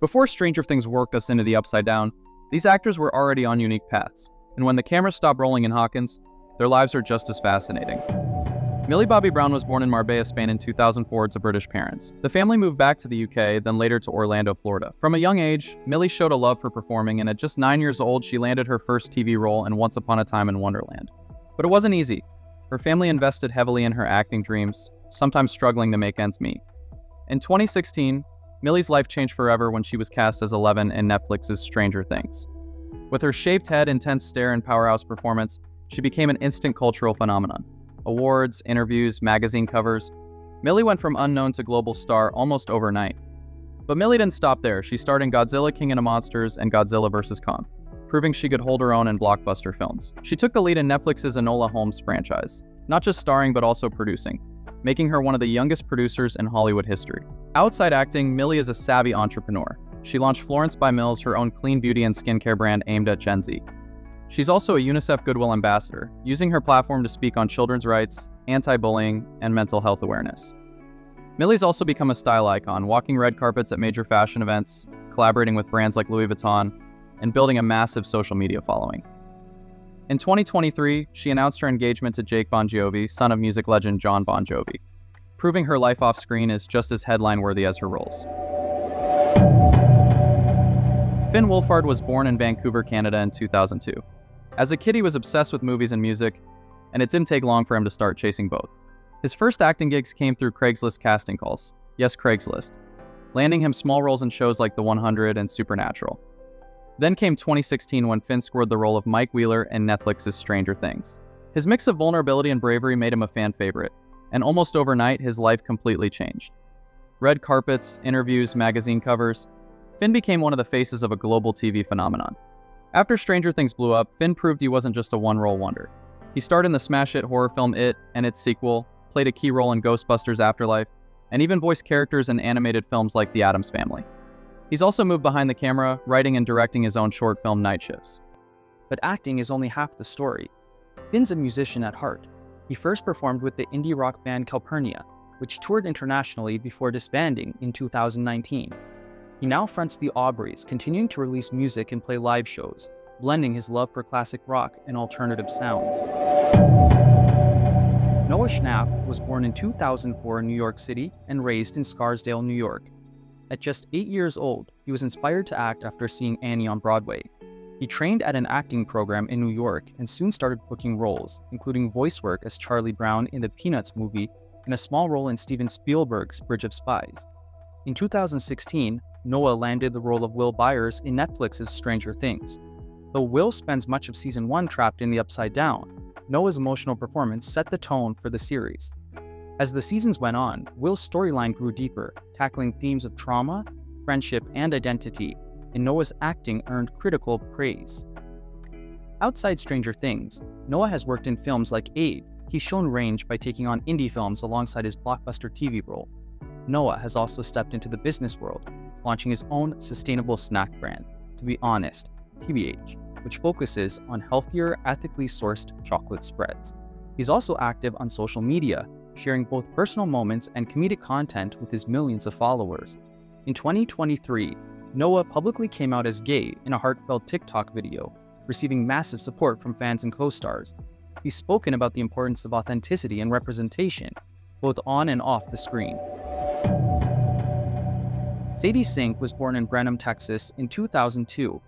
Before Stranger Things worked us into the Upside Down, these actors were already on unique paths, and when the cameras stopped rolling in Hawkins, their lives are just as fascinating. Millie Bobby Brown was born in Marbella, Spain in 2004 to British parents. The family moved back to the UK, then later to Orlando, Florida. From a young age, Millie showed a love for performing, and at just 9 years old, she landed her first TV role in Once Upon a Time in Wonderland. But it wasn't easy. Her family invested heavily in her acting dreams, sometimes struggling to make ends meet. In 2016, Millie's life changed forever when she was cast as Eleven in Netflix's Stranger Things. With her shaved head, intense stare, and powerhouse performance, she became an instant cultural phenomenon. Awards, interviews, magazine covers. Millie went from unknown to global star almost overnight. But Millie didn't stop there. She starred in Godzilla, King of the Monsters, and Godzilla vs. Kong, proving she could hold her own in blockbuster films. She took the lead in Netflix's Enola Holmes franchise, not just starring but also producing, making her one of the youngest producers in Hollywood history. Outside acting, Millie is a savvy entrepreneur. She launched Florence by Mills, her own clean beauty and skincare brand aimed at Gen Z. She's also a UNICEF Goodwill Ambassador, using her platform to speak on children's rights, anti-bullying, and mental health awareness. Millie's also become a style icon, walking red carpets at major fashion events, collaborating with brands like Louis Vuitton, and building a massive social media following. In 2023, she announced her engagement to Jake Bon Jovi, son of music legend John Bon Jovi, proving her life off-screen is just as headline-worthy as her roles. Finn Wolfhard was born in Vancouver, Canada in 2002. As a kid, he was obsessed with movies and music, and it didn't take long for him to start chasing both. His first acting gigs came through Craigslist casting calls. Yes, Craigslist. Landing him small roles in shows like The 100 and Supernatural. Then came 2016 when Finn scored the role of Mike Wheeler in Netflix's Stranger Things. His mix of vulnerability and bravery made him a fan favorite, and almost overnight, his life completely changed. Red carpets, interviews, magazine covers. Finn became one of the faces of a global TV phenomenon. After Stranger Things blew up, Finn proved he wasn't just a one-role wonder. He starred in the smash hit horror film It and its sequel, played a key role in Ghostbusters Afterlife, and even voiced characters in animated films like The Addams Family. He's also moved behind the camera, writing and directing his own short film Night Shifts. But acting is only half the story. Finn's a musician at heart. He first performed with the indie rock band Calpurnia, which toured internationally before disbanding in 2019. He now fronts the Aubreys, continuing to release music and play live shows, blending his love for classic rock and alternative sounds. Noah Schnapp was born in 2004 in New York City and raised in Scarsdale, New York. At just 8 years old, he was inspired to act after seeing Annie on Broadway. He trained at an acting program in New York and soon started booking roles, including voice work as Charlie Brown in the Peanuts movie and a small role in Steven Spielberg's Bridge of Spies. In 2016, Noah landed the role of Will Byers in Netflix's Stranger Things. Though Will spends much of season 1 trapped in the Upside Down, Noah's emotional performance set the tone for the series. As the seasons went on, Will's storyline grew deeper, tackling themes of trauma, friendship, and identity, and Noah's acting earned critical praise. Outside Stranger Things, Noah has worked in films like Aid. He's shown range by taking on indie films alongside his blockbuster TV role. Noah has also stepped into the business world, launching his own sustainable snack brand, To Be Honest, TBH, which focuses on healthier, ethically sourced chocolate spreads. He's also active on social media, sharing both personal moments and comedic content with his millions of followers. In 2023, Noah publicly came out as gay in a heartfelt TikTok video, receiving massive support from fans and co-stars. He's spoken about the importance of authenticity and representation, both on and off the screen. Sadie Sink was born in Brenham, Texas in 2002.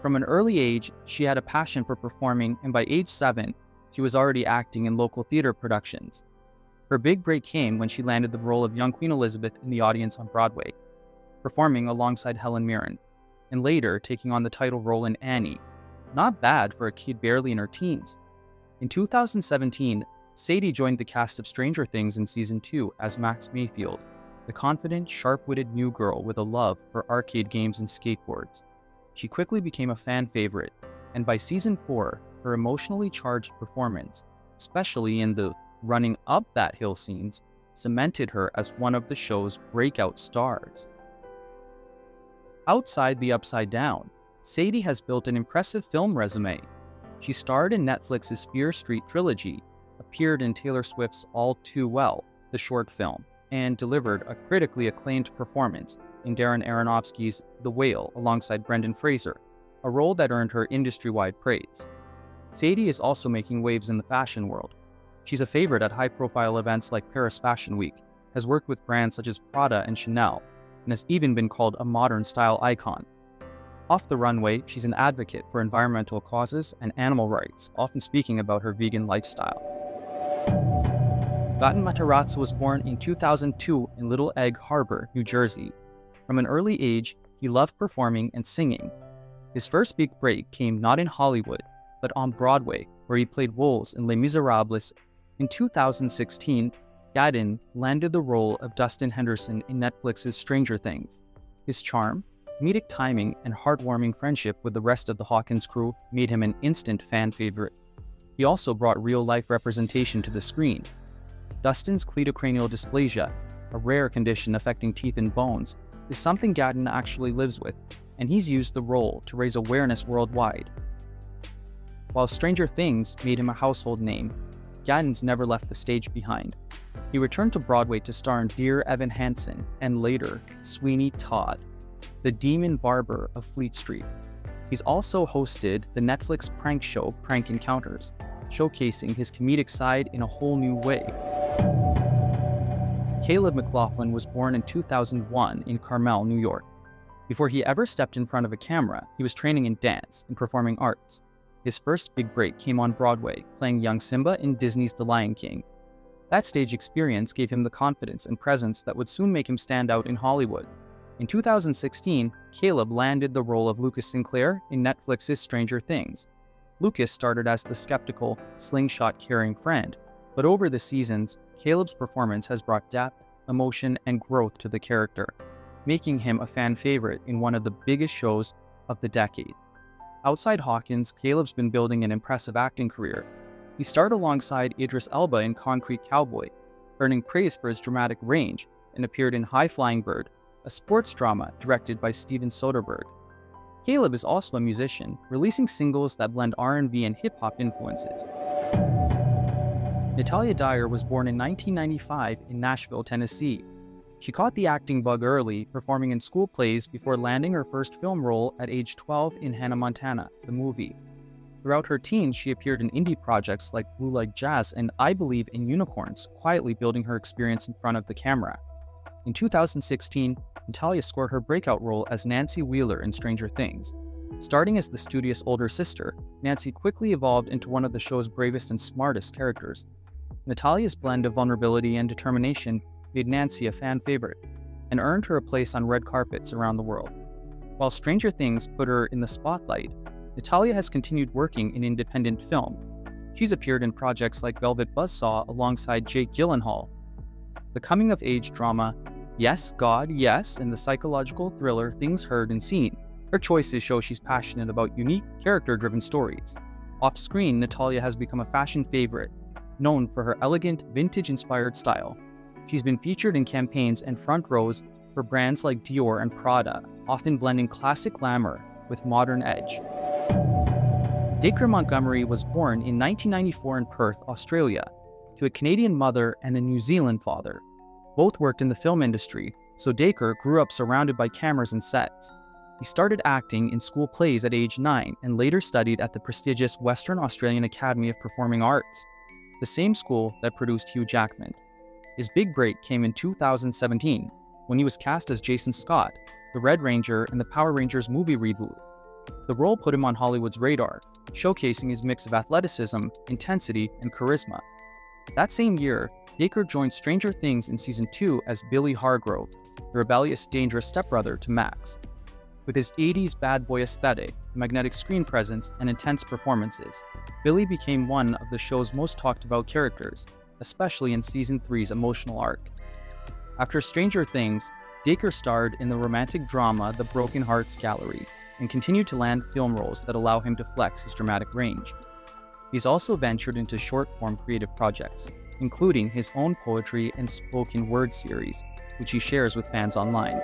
From an early age, she had a passion for performing, and by age 7, she was already acting in local theater productions. Her big break came when she landed the role of young Queen Elizabeth in The Audience on Broadway, performing alongside Helen Mirren, and later taking on the title role in Annie. Not bad for a kid barely in her teens. In 2017, Sadie joined the cast of Stranger Things in Season 2 as Max Mayfield, the confident, sharp-witted new girl with a love for arcade games and skateboards. She quickly became a fan favorite, and by Season 4, her emotionally charged performance, especially in the running up that hill scenes, cemented her as one of the show's breakout stars. Outside the Upside Down, Sadie has built an impressive film resume. She starred in Netflix's Fear Street trilogy, appeared in Taylor Swift's All Too Well, the short film, and delivered a critically acclaimed performance in Darren Aronofsky's The Whale alongside Brendan Fraser, a role that earned her industry-wide praise. Sadie is also making waves in the fashion world. She's a favorite at high-profile events like Paris Fashion Week, has worked with brands such as Prada and Chanel, and has even been called a modern style icon. Off the runway, she's an advocate for environmental causes and animal rights, often speaking about her vegan lifestyle. Gaten Matarazzo was born in 2002 in Little Egg Harbor, New Jersey. From an early age, he loved performing and singing. His first big break came not in Hollywood, but on Broadway, where he played roles in Les Miserables. In 2016, Gaten landed the role of Dustin Henderson in Netflix's Stranger Things. His charm, comedic timing, and heartwarming friendship with the rest of the Hawkins crew made him an instant fan favorite. He also brought real-life representation to the screen. Dustin's cleidocranial dysplasia, a rare condition affecting teeth and bones, is something Gaten actually lives with, and he's used the role to raise awareness worldwide. While Stranger Things made him a household name, Gaten's never left the stage behind. He returned to Broadway to star in Dear Evan Hansen and later Sweeney Todd, the demon barber of Fleet Street. He's also hosted the Netflix prank show Prank Encounters, showcasing his comedic side in a whole new way. McLaughlin was born in 2001 in Carmel, New York. Before he ever stepped in front of a camera, he was training in dance and performing arts. His first big break came on Broadway, playing young Simba in Disney's The Lion King. That stage experience gave him the confidence and presence that would soon make him stand out in Hollywood. In 2016, Caleb landed the role of Lucas Sinclair in Netflix's Stranger Things. Lucas started as the skeptical, slingshot-carrying friend, but over the seasons, Caleb's performance has brought depth, emotion, and growth to the character, making him a fan favorite in one of the biggest shows of the decade. Outside Hawkins, Caleb's been building an impressive acting career. He starred alongside Idris Elba in Concrete Cowboy, earning praise for his dramatic range, and appeared in High Flying Bird, a sports drama directed by Steven Soderbergh. Caleb is also a musician, releasing singles that blend R&B and hip-hop influences. Natalia Dyer was born in 1995 in Nashville, Tennessee. She caught the acting bug early, performing in school plays before landing her first film role at age 12 in Hannah Montana, the movie. Throughout her teens, she appeared in indie projects like Blue Like Jazz and I Believe in Unicorns, quietly building her experience in front of the camera. In 2016, Natalia scored her breakout role as Nancy Wheeler in Stranger Things. Starting as the studious older sister, Nancy quickly evolved into one of the show's bravest and smartest characters. Natalia's blend of vulnerability and determination made Nancy a fan favorite, and earned her a place on red carpets around the world. While Stranger Things put her in the spotlight, Natalia has continued working in independent film. She's appeared in projects like Velvet Buzzsaw alongside Jake Gyllenhaal. The coming-of-age drama Yes, God, Yes, and the psychological thriller Things Heard and Seen. Her choices show she's passionate about unique, character-driven stories. Off-screen, Natalia has become a fashion favorite, known for her elegant, vintage-inspired style. She's been featured in campaigns and front rows for brands like Dior and Prada, often blending classic glamour with modern edge. Daker Montgomery was born in 1994 in Perth, Australia, to a Canadian mother and a New Zealand father. Both worked in the film industry, so Daker grew up surrounded by cameras and sets. He started acting in school plays at age 9 and later studied at the prestigious Western Australian Academy of Performing Arts, the same school that produced Hugh Jackman. His big break came in 2017, when he was cast as Jason Scott, the Red Ranger in the Power Rangers movie reboot. The role put him on Hollywood's radar, showcasing his mix of athleticism, intensity, and charisma. That same year, Daker joined Stranger Things in Season 2 as Billy Hargrove, the rebellious, dangerous stepbrother to Max. With his 80s bad boy aesthetic, magnetic screen presence, and intense performances, Billy became one of the show's most talked about characters, especially in Season 3's emotional arc. After Stranger Things, Daker starred in the romantic drama The Broken Hearts Gallery and continued to land film roles that allow him to flex his dramatic range. He's also ventured into short-form creative projects, including his own poetry and spoken word series, which he shares with fans online.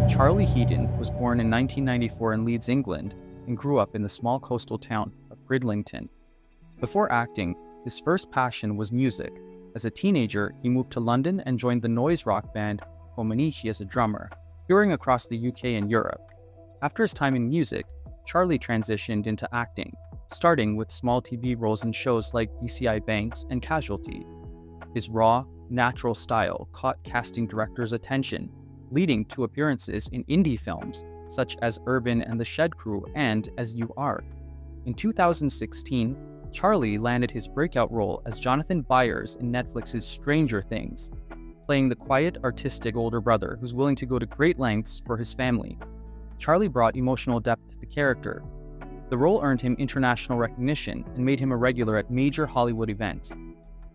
Charlie Heaton was born in 1994 in Leeds, England, and grew up in the small coastal town of Bridlington. Before acting, his first passion was music. As a teenager, he moved to London and joined the noise rock band Pomanichi as a drummer, touring across the UK and Europe. After his time in music, Charlie transitioned into acting, starting with small TV roles in shows like DCI Banks and Casualty. His raw, natural style caught casting directors' attention, leading to appearances in indie films such as Urban and the Shed Crew and As You Are. In 2016, Charlie landed his breakout role as Jonathan Byers in Netflix's Stranger Things, playing the quiet, artistic older brother who's willing to go to great lengths for his family. Charlie brought emotional depth to the character. The role earned him international recognition and made him a regular at major Hollywood events.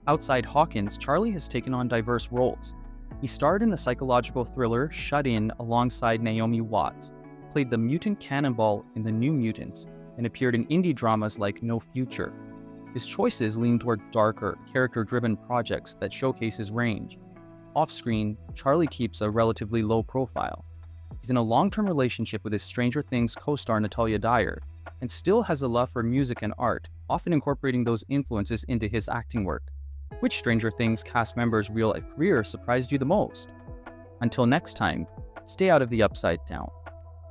Outside Hawkins, Charlie has taken on diverse roles. He starred in the psychological thriller Shut In alongside Naomi Watts, played the mutant Cannonball in The New Mutants, and appeared in indie dramas like No Future. His choices lean toward darker, character-driven projects that showcase his range. Off-screen, Charlie keeps a relatively low profile. He's in a long-term relationship with his Stranger Things co-star Natalia Dyer, and still has a love for music and art, often incorporating those influences into his acting work. Which Stranger Things cast member's real-life career surprised you the most? Until next time, stay out of the upside down.